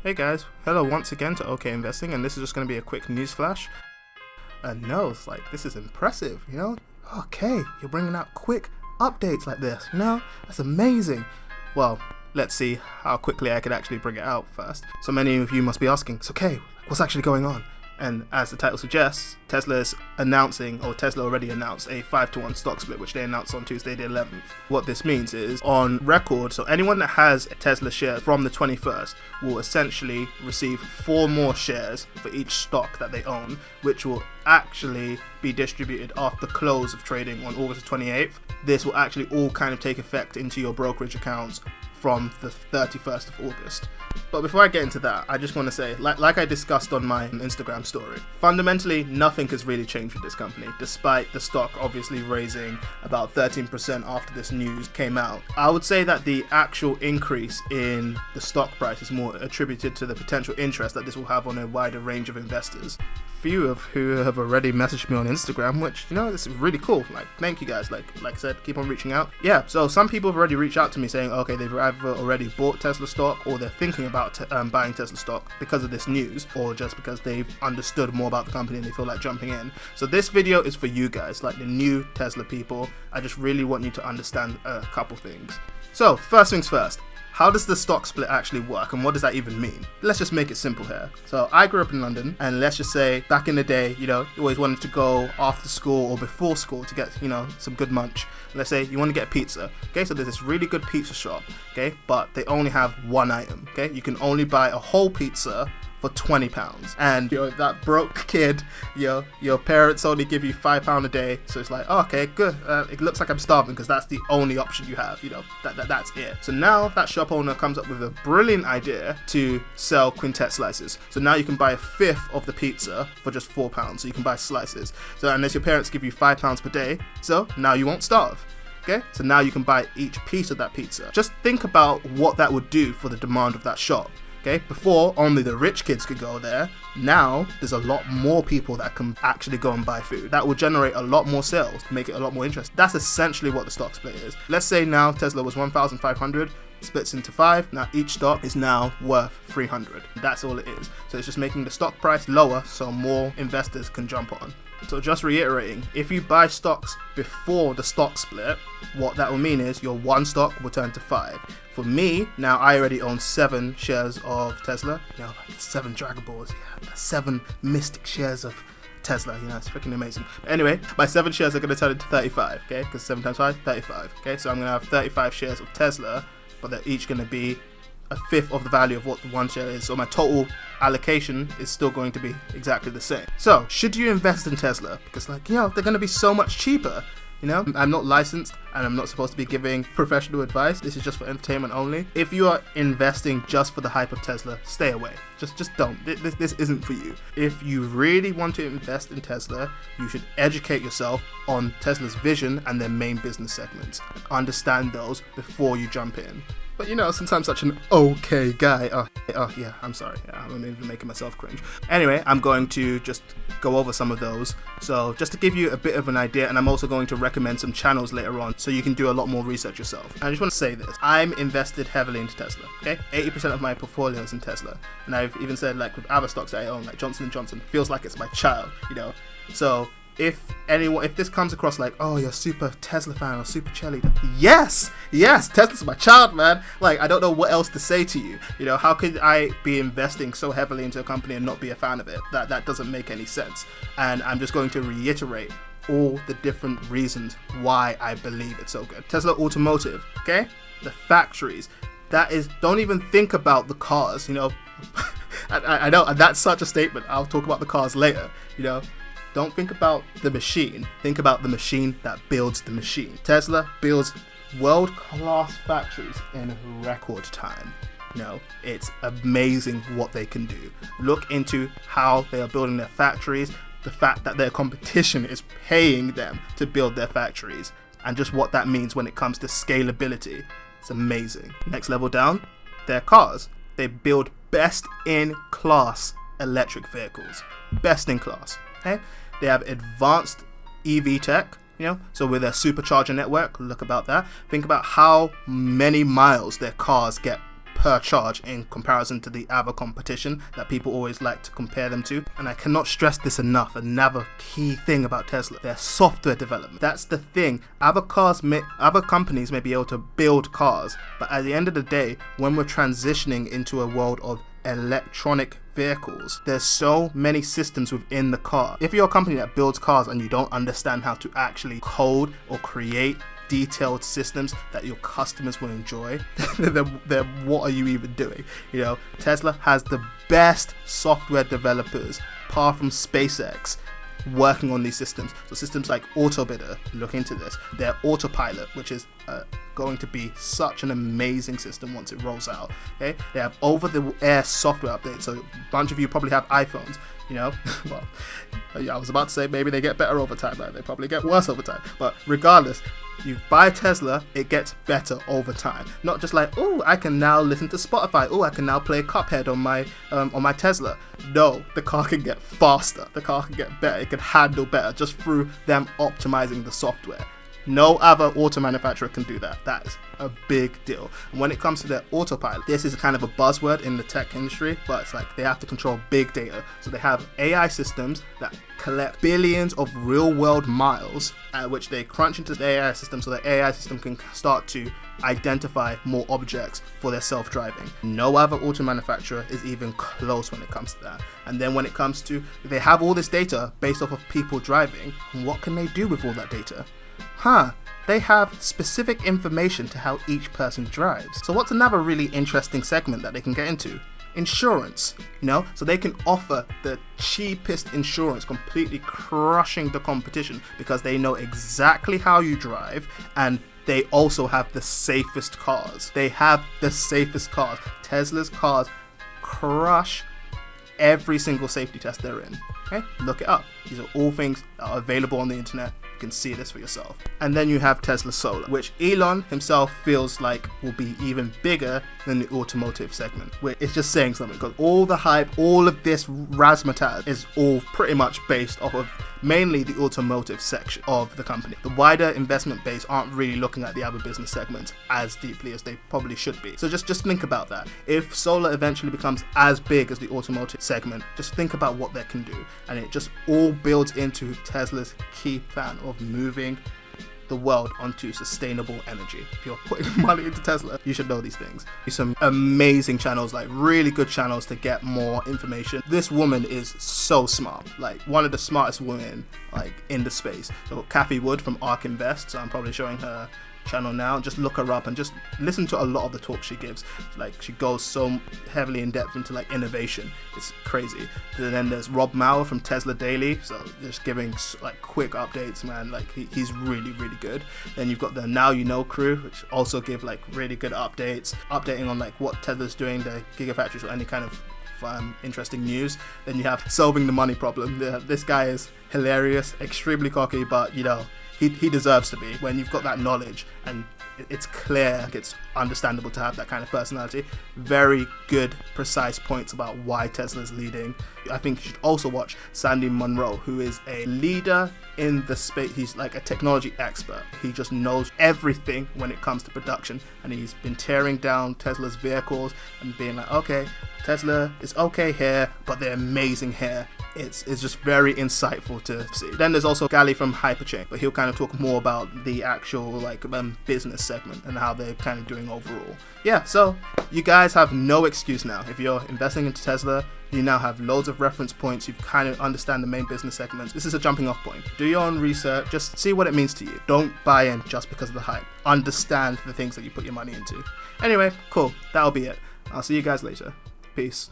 Hey guys, hello once again to OK Investing, and this is just going to be a quick news flash. No, it's like, this is impressive, you know? Okay, you're bringing out quick updates like this, you know? That's amazing. Well, let's see how quickly I could actually bring it out first. So many of you must be asking, it's okay, what's actually going on? And as the title suggests, Tesla is announcing, or Tesla already announced, a 5-to-1 stock split, which they announced on Tuesday the 11th. What this means is, on record, so anyone that has Tesla shares from the 21st will essentially receive 4 more shares for each stock that they own, which will actually be distributed after close of trading on August 28th. This will actually all kind of take effect into your brokerage accounts from the 31st of August. But before I get into that, I just want to say, like I discussed on my Instagram story, fundamentally nothing has really changed with this company, despite the stock obviously raising about 13% after this news came out. I would say that the actual increase in the stock price is more attributed to the potential interest that this will have on a wider range of investors. Few of who have already messaged me on Instagram, which, you know, this is really cool. Like, thank you guys. Like I said, keep on reaching out. Yeah, so some people have already reached out to me saying, okay, they've either already bought Tesla stock or they're thinking about buying Tesla stock because of this news, or just because they've understood more about the company and they feel like jumping in. So this video is for you guys, like the new Tesla people. I just really want you to understand a couple things. So first things first. How does the stock split actually work, and what does that even mean? Let's just make it simple here. So I grew up in London, and let's just say back in the day, you know, you always wanted to go after school or before school to get, you know, some good munch. Let's say you want to get pizza. Okay, so there's this really good pizza shop, okay, but they only have one item, okay? You can only buy a whole pizza for £20, and you're that broke kid, your parents only give you £5 a day, so it's like, oh, okay, good, it looks like I'm starving because that's the only option you have, you know, that's it. So now that shop owner comes up with a brilliant idea to sell quintet slices. So now you can buy a fifth of the pizza for just £4, so you can buy slices. So unless your parents give you £5 per day, so now you won't starve. Okay, so now you can buy each piece of that pizza. Just think about what that would do for the demand of that shop. Okay, before only the rich kids could go there, now there's a lot more people that can actually go and buy food. That will generate a lot more sales, make it a lot more interesting. That's essentially what the stock split is. Let's say now Tesla was 1,500, splits into 5. Now each stock is now worth 300. That's all it is. So it's just making the stock price lower so more investors can jump on. So just reiterating, if you buy stocks before the stock split, what that will mean is your one stock will turn to 5. For me, now I already own 7 shares of Tesla. You know, like 7 Dragon Balls, yeah, 7 mystic shares of Tesla, you know, it's freaking amazing. But anyway, my 7 shares are going to turn into 35, okay? Because 7 times 5, 35, okay? So I'm going to have 35 shares of Tesla, but they're each going to be a fifth of the value of what the one share is. So my total allocation is still going to be exactly the same. So should you invest in Tesla? Because, like, you know, they're going to be so much cheaper. You know, I'm not licensed and I'm not supposed to be giving professional advice. This is just for entertainment only. If you are investing just for the hype of Tesla, stay away. Just don't. This isn't for you. If you really want to invest in Tesla, you should educate yourself on Tesla's vision and their main business segments. Understand those before you jump in. But you know, since I'm such an okay guy, oh yeah, I'm sorry, yeah, I'm even making myself cringe. Anyway, I'm going to just go over some of those. So just to give you a bit of an idea, and I'm also going to recommend some channels later on so you can do a lot more research yourself. And I just want to say this, I'm invested heavily into Tesla, okay? 80% of my portfolio is in Tesla. And I've even said, like, with other stocks that I own, like Johnson & Johnson, feels like it's my child, you know? So if this comes across like, oh, you're a super Tesla fan or super cheerleader, yes, Tesla's my child, man. Like, I don't know what else to say to you. You know, how could I be investing so heavily into a company and not be a fan of it? That doesn't make any sense. And I'm just going to reiterate all the different reasons why I believe it's so good. Tesla Automotive, okay? The factories. That is, don't even think about the cars, you know. I know, and that's such a statement. I'll talk about the cars later, you know. Don't think about the machine. Think about the machine that builds the machine. Tesla builds world-class factories in record time. You know, it's amazing what they can do. Look into how they are building their factories, the fact that their competition is paying them to build their factories, and just what that means when it comes to scalability. It's amazing. Next level down, their cars. They build best-in-class electric vehicles. Best in class. Okay? They have advanced EV tech, you know, so with their supercharger network, look about that. Think about how many miles their cars get per charge in comparison to the other competition that people always like to compare them to. And I cannot stress this enough. Another key thing about Tesla, their software development. That's the thing. Other companies may be able to build cars, but at the end of the day, when we're transitioning into a world of electronic vehicles, there's so many systems within the car. If you're a company that builds cars and you don't understand how to actually code or create detailed systems that your customers will enjoy, then what are you even doing? You know, Tesla has the best software developers, apart from SpaceX, working on these systems. So systems like Autobidder, look into this. Their Autopilot, which is going to be such an amazing system once it rolls out. Okay, they have over-the-air software updates. So a bunch of you probably have iPhones. You know, well, I was about to say maybe they get better over time, but they probably get worse over time. But regardless, you buy Tesla, it gets better over time. Not just like, oh, I can now listen to Spotify. Oh, I can now play Cuphead on my Tesla. No, the car can get faster. The car can get better. It can handle better just through them optimizing the software. No other auto manufacturer can do that. That is a big deal. And when it comes to their autopilot, this is kind of a buzzword in the tech industry, but it's like they have to control big data. So they have AI systems that collect billions of real world miles, which they crunch into the AI system, so the AI system can start to identify more objects for their self-driving. No other auto manufacturer is even close when it comes to that. And then when it comes to, they have all this data based off of people driving, what can they do with all that data? They have specific information to how each person drives. So what's another really interesting segment that they can get into? Insurance, you know, so they can offer the cheapest insurance, completely crushing the competition because they know exactly how you drive, and they also have the safest cars. They have the safest cars. Tesla's cars crush every single safety test they're in. Okay, look it up. These are all things that are available on the internet. Can see this for yourself. And then you have Tesla Solar, which Elon himself feels like will be even bigger than the automotive segment, where it's just saying something, because all the hype, all of this razzmatazz is all pretty much based off of mainly the automotive section of the company. The wider investment base aren't really looking at the other business segments as deeply as they probably should be. So just think about that. If solar eventually becomes as big as the automotive segment, just think about what they can do, and it just all builds into Tesla's key plan of moving the world onto sustainable energy. If you're putting money into Tesla, you should know these things. There's some amazing channels, like really good channels to get more information. This woman is so smart, like one of the smartest women like in the space. So Kathy Wood from ARK Invest, so I'm probably showing her channel now. Just look her up and just listen to a lot of the talk she gives. Like, she goes so heavily in depth into like innovation, it's crazy. And then there's Rob Mauer from Tesla Daily, so just giving like quick updates, man. Like he's really good. Then you've got the Now You Know crew, which also give like really good updating on like what Tesla's doing, the gigafactories, or any kind of interesting news. Then you have Solving the Money Problem. This guy is hilarious, extremely cocky, but you know, he deserves to be. When you've got that knowledge and it's clear, it's understandable to have that kind of personality. Very good, precise points about why Tesla's leading. I think you should also watch Sandy Munro, who is a leader in the space. He's like a technology expert. He just knows everything when it comes to production, and he's been tearing down Tesla's vehicles and being like, okay, Tesla is okay here, but they're amazing here. It's just very insightful to see. Then there's also Gally from Hyperchain, but he'll kind of talk more about the actual like business segment and how they're kind of doing overall. Yeah, so you guys have no excuse now. If you're investing into Tesla, you now have loads of reference points. You kind of understand the main business segments. This is a jumping off point. Do your own research. Just see what it means to you. Don't buy in just because of the hype. Understand the things that you put your money into. Anyway, cool. That'll be it. I'll see you guys later. Peace.